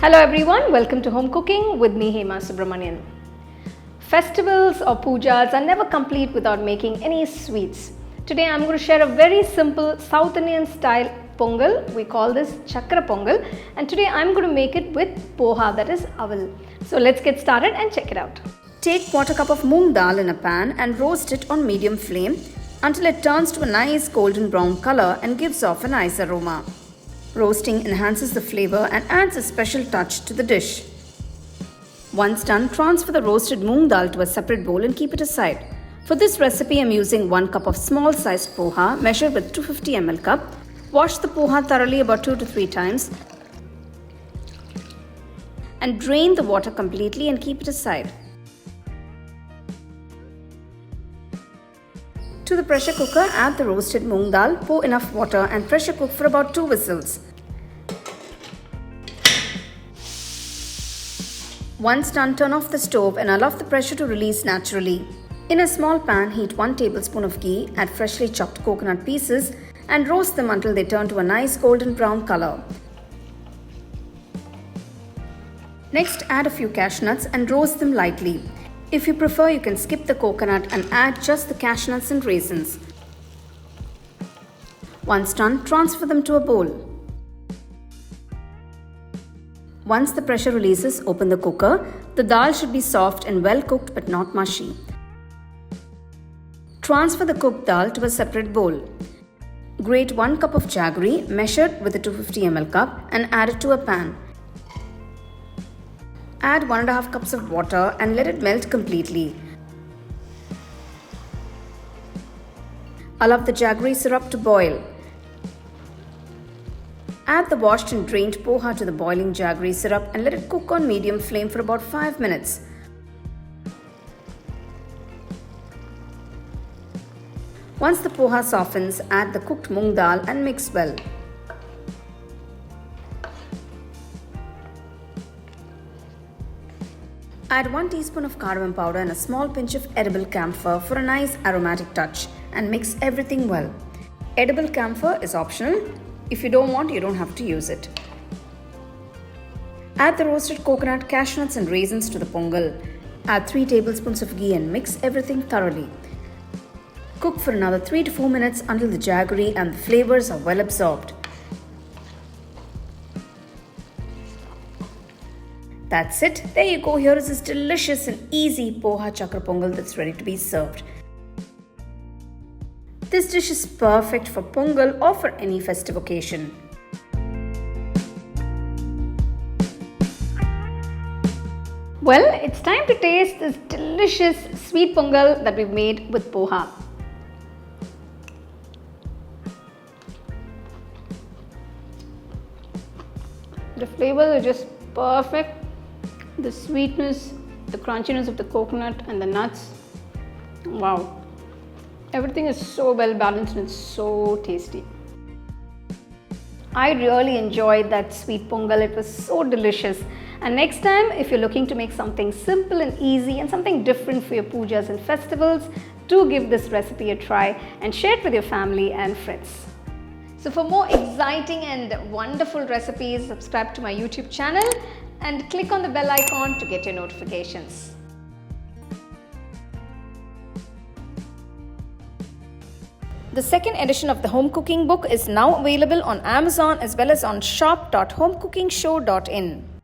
Hello everyone, welcome to Home Cooking with me Hema Subramanian. Festivals or pujas are never complete without making any sweets. Today I'm going to share a very simple South Indian style pongal. We call this Sakkara Pongal, and today I'm going to make it with poha, that is aval. So let's get started and check it out. Take 1/4 cup of Moong Dal in a pan and roast it on medium flame until it turns to a nice golden brown color and gives off a nice aroma. Roasting enhances the flavor and adds a special touch to the dish. Once done, transfer the roasted moong dal to a separate bowl and keep it aside. For this recipe, I am using 1 cup of small sized poha measured with 250 ml cup. Wash the poha thoroughly about 2 to 3 times and drain the water completely and keep it aside. To the pressure cooker, add the roasted moong dal, pour enough water and pressure cook for about 2 whistles. Once done, turn off the stove and allow the pressure to release naturally. In a small pan, heat 1 tablespoon of ghee, add freshly chopped coconut pieces and roast them until they turn to a nice golden brown color. Next, add a few cashew nuts and roast them lightly. If you prefer, you can skip the coconut and add just the cashew nuts and raisins. Once done, transfer them to a bowl. Once the pressure releases, open the cooker. The dal should be soft and well cooked but not mushy. Transfer the cooked dal to a separate bowl. Grate 1 cup of jaggery measured with a 250 ml cup and add it to a pan. Add 1.5 cups of water and let it melt completely. Allow the jaggery syrup to boil. Add the washed and drained poha to the boiling jaggery syrup and let it cook on medium flame for about 5 minutes. Once the poha softens, add the cooked moong dal and mix well. Add 1 teaspoon of cardamom powder and a small pinch of edible camphor for a nice aromatic touch and mix everything well. Edible camphor is optional. If you don't want, you don't have to use it. Add the roasted coconut, cashew nuts and raisins to the pongal. Add 3 tablespoons of ghee and mix everything thoroughly. Cook for another 3 to 4 minutes until the jaggery and the flavors are well absorbed. That's it. There you go. Here is this delicious and easy Poha Sakkara Pongal that's ready to be served. This dish is perfect for Pongal or for any festive occasion. Well, it's time to taste this delicious sweet pongal that we've made with poha. The flavors are just perfect. The sweetness, the crunchiness of the coconut and the nuts. Wow. Everything is so well balanced and it's so tasty. I really enjoyed that sweet pongal. It was so delicious. And next time, if you're looking to make something simple and easy and something different for your pujas and festivals, do give this recipe a try and share it with your family and friends. So for more exciting and wonderful recipes, subscribe to my YouTube channel and click on the bell icon to get your notifications. The second edition of the home cooking book is now available on Amazon as well as on shop.homecookingshow.in.